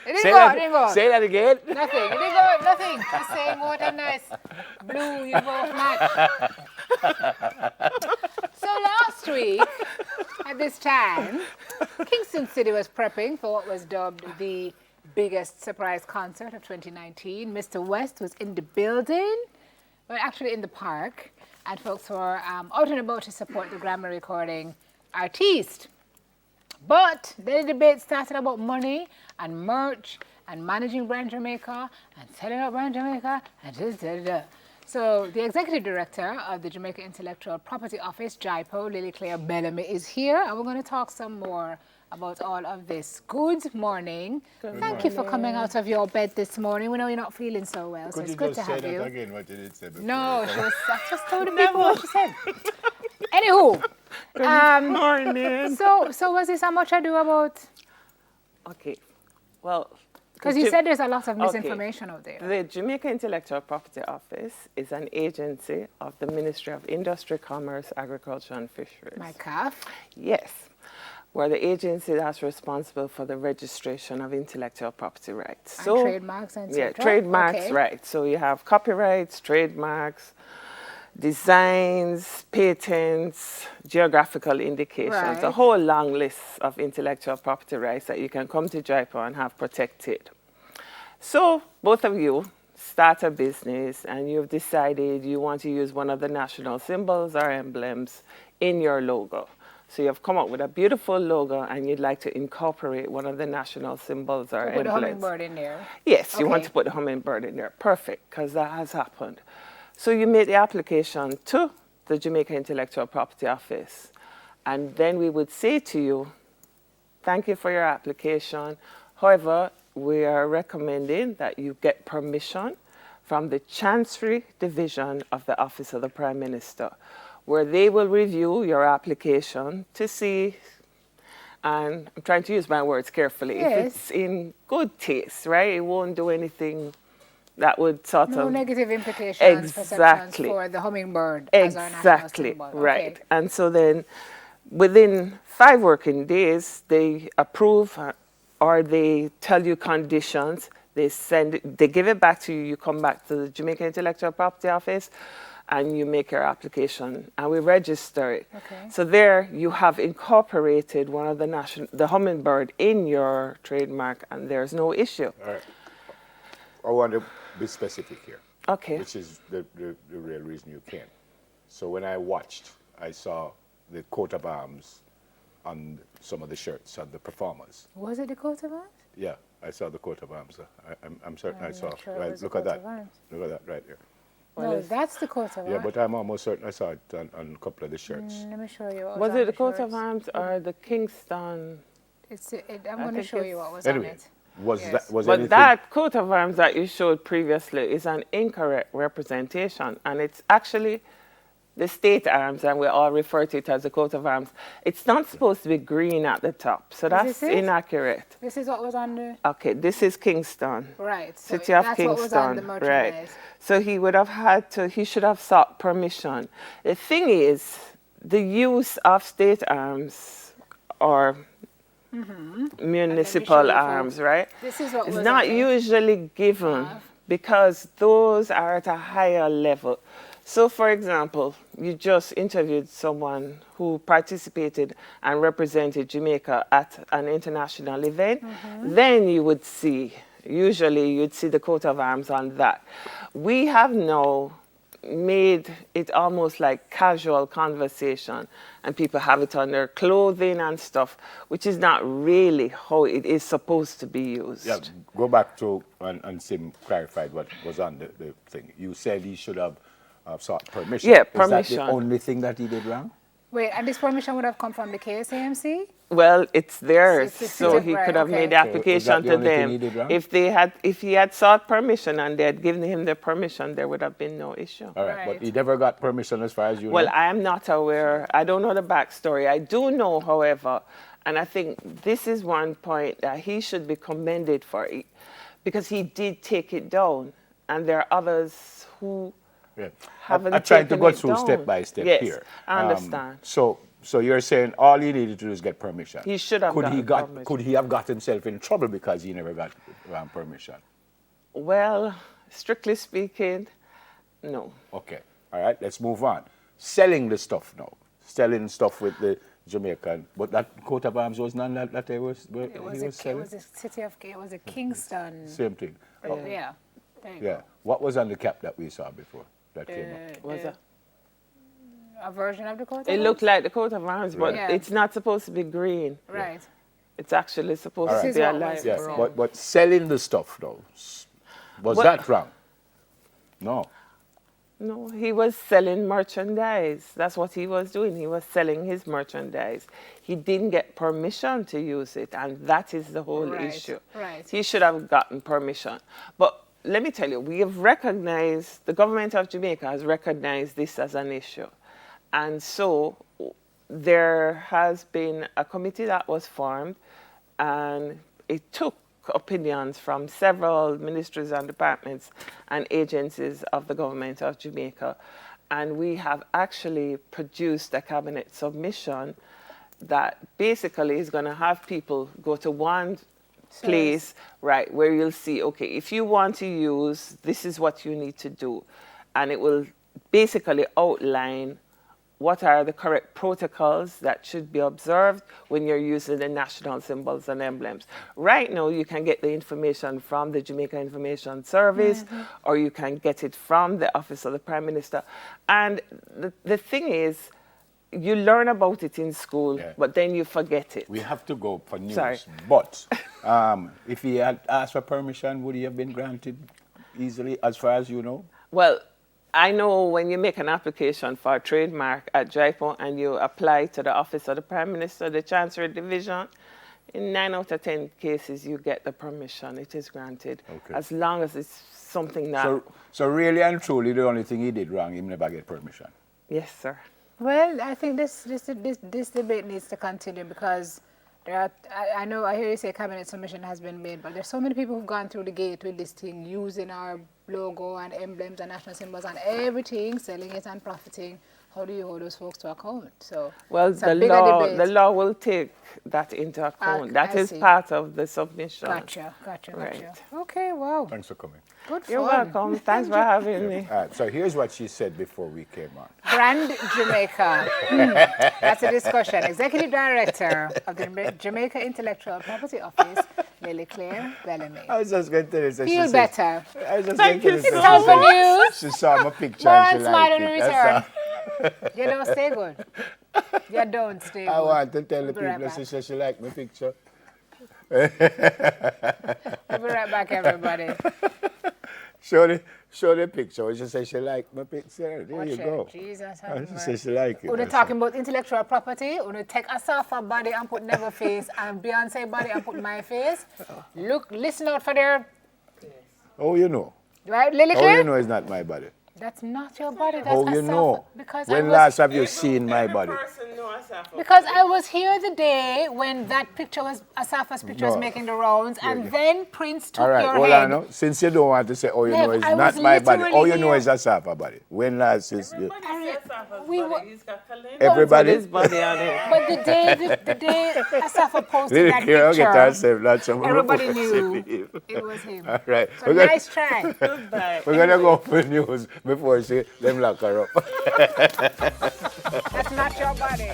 It didn't go. Say that again. Nothing. It didn't go. Nothing. The same what a nice blue you both match. So last week, at this time, Kingston City was prepping for what was dubbed the biggest surprise concert of 2019. Mr. West was in the building, well, actually in the park, and folks were out and about to support the Grammy recording artist. But then the debate started about money and merch and managing Brand Jamaica and setting up Brand Jamaica and da. So the executive director of the Jamaica Intellectual Property Office, JIPO, Lilyclaire Bellamy, is here, and we're going to talk some more about all of this. Good morning. Thank you for coming out of your bed this morning. We know you're not feeling so well, so it's good to have you. Could you just say that again, what you did say before? No, I just told the people what she said. Anywho. Good morning. So was this how much ado about? Okay, well. Because you said there's a lot of misinformation out there. The Jamaica Intellectual Property Office is an agency of the Ministry of Industry, Commerce, Agriculture and Fisheries. My calf? Yes. We're the agency that's responsible for the registration of intellectual property rights. And trademarks and yeah, trademarks, right. So you have copyrights, trademarks, designs, patents, geographical indications, a whole long list of intellectual property rights that you can come to JIPO and have protected. So both of you start a business and you've decided you want to use one of the national symbols or emblems in your logo. So you've come up with a beautiful logo and you'd like to incorporate one of the national symbols or emblems. Put the hummingbird in there. Yes, you want to put the hummingbird in there. Perfect, because that has happened. So you make the application to the Jamaica Intellectual Property Office, and then we would say to you, thank you for your application. However, we are recommending that you get permission from the Chancery Division of the Office of the Prime Minister, where they will review your application to see, and I'm trying to use my words carefully, if it's in good taste, right? It won't do anything that would sort of... No negative implications, perceptions for the hummingbird as our national symbol. Right. And so then within 5 working days, they approve or they tell you conditions, they give it back to you, you come back to the Jamaica Intellectual Property Office and you make your application and we register it. So there you have incorporated one of the hummingbird in your trademark and there's no issue. All right. I want to be specific here. Okay. Which is the real reason you came. So when I watched, I saw the coat of arms on some of the shirts of the performers. Was it the coat of arms? Yeah, I saw the coat of arms. I'm certain I saw. Sure right, look at that. Look at that right there. No, that's the coat of arms. Yeah, but I'm almost certain I saw it on a couple of the shirts. Let me show you what was it the coat of arms or the Kingston? I'm going to show you what was on it. But that coat of arms that you showed previously is an incorrect representation, and it's actually the state arms, and we all refer to it as the coat of arms. It's not supposed to be green at the top, so that's inaccurate. This is what was on the... Okay, this is Kingston. Right. So City of that's Kingston. What was on the merchandise. Right. So he would have had to, he should have sought permission. The thing is, the use of state arms or municipal arms, right? This is what it's not usually given because those are at a higher level. So, for example, you just interviewed someone who participated and represented Jamaica at an international event. Then you would see, usually you'd see the coat of arms on that. We have now made it almost like casual conversation and people have it on their clothing and stuff, which is not really how it is supposed to be used. Yeah, go back to, and Sim clarified what was on the thing. You said he should have sought permission. Yeah, permission. Is that the only thing that he did wrong? Wait, and this permission would have come from the KSAMC? Well, it's theirs, so he could have made the application to them. If he had sought permission and they had given him the permission, there would have been no issue. All right, but he never got permission as far as you know? Well, I am not aware. I don't know the backstory. I do know, however, and I think this is one point that he should be commended for it, because he did take it down, and there are others who haven't taken it down. I'm trying to go through step by step here. I understand. So So you're saying all he needed to do is get permission. He should have permission. Could he have got himself in trouble because he never got permission? Well, strictly speaking, no. Okay. All right. Let's move on. Selling the stuff now. Selling stuff with the Jamaican. But that coat of arms was none that he was selling? It was a city of, it was a Kingston. Same thing. Oh, Yeah. There you yeah. go. What was on the cap that we saw before that came up? Was it? A version of the coat of It arms? looked like the coat of arms, but Yeah. it's not supposed to be green. Right. It's actually supposed All to right. be a This is what light was- Yes. brown. But selling the stuff though, was What- that wrong? No. No, he was selling merchandise. That's what he was doing. He was selling his merchandise. He didn't get permission to use it, and that is the whole Right, issue. right. He should have gotten permission. But let me tell you, we have recognized, the government of Jamaica has recognized this as an issue. And so there has been a committee that was formed, and it took opinions from several ministries and departments and agencies of the government of Jamaica. And we have actually produced a cabinet submission that basically is going to have people go to one place, right, where you'll see, okay, if you want to use, this is what you need to do. And it will basically outline what are the correct protocols that should be observed when you're using the national symbols and emblems. Right now, you can get the information from the Jamaica Information Service, or you can get it from the Office of the Prime Minister. And the thing is, you learn about it in school, Yeah. but then you forget it. We have to go for news. Sorry. But if he had asked for permission, would he have been granted easily, as far as you know? Well, I know when you make an application for a trademark at JIPO and you apply to the Office of the Prime Minister, the Chancery Division, in 9 out of 10 cases you get the permission. It is granted. Okay. As long as it's something that... So really and truly, the only thing he did wrong, he never get permission. Yes, sir. Well, I think this debate needs to continue because there are, I hear you say cabinet submission has been made, but there's so many people who've gone through the gate with this thing, using our logo and emblems and national symbols and everything, selling it and profiting. How do you hold those folks to account? So Well, it's a the bigger law, debate. the law will take that into account. That I is see. part of the submission. Gotcha. Right. Okay, wow. Thanks for coming. Good You're fun. welcome. Thanks for having me. All right, so here's what she said before we came on. Brand Jamaica. That's a discussion. Executive Director of the Jamaica Intellectual Property Office, Lilyclaire Bellamy. I was just going to tell you. So Feel she better. Said, I was just Thank going to you tell so you, It's time for news. she saw my picture More and on she Smile liked on it. return. That's You don't stay good. You don't stay all. I good. want to tell the We'll be right people, back. she said she liked my picture. We'll be right back, everybody. Show the picture. She said she liked my picture. There Watch you it. go. Jesus, And she said she liked it. We're talking about intellectual property. We're going to take a Safa body and put Never face and Beyonce body and put my face. Look, listen out for their... Oh, you know. Right, Oh, Lilyclaire? you know it's not my body. That's not your body. That's Oh, you Asafa. know. Because When I was, last have you seen my body? because I was here the day when that picture was, Asafa's picture was No. making the rounds, and then Prince took All right, your hold head. on. No. Since you don't want to say, oh, you Nev, know it's I not was my body. literally Oh, you know here. it's a Safa body. When last is you? We were, Everybody? His body on it. but the day Asafa posted that Lilyclaire, get picture, herself, not some everybody other knew person. it was him. All right. So nice try. Goodbye. We're going to go for news before she them lock her up. That's not your body.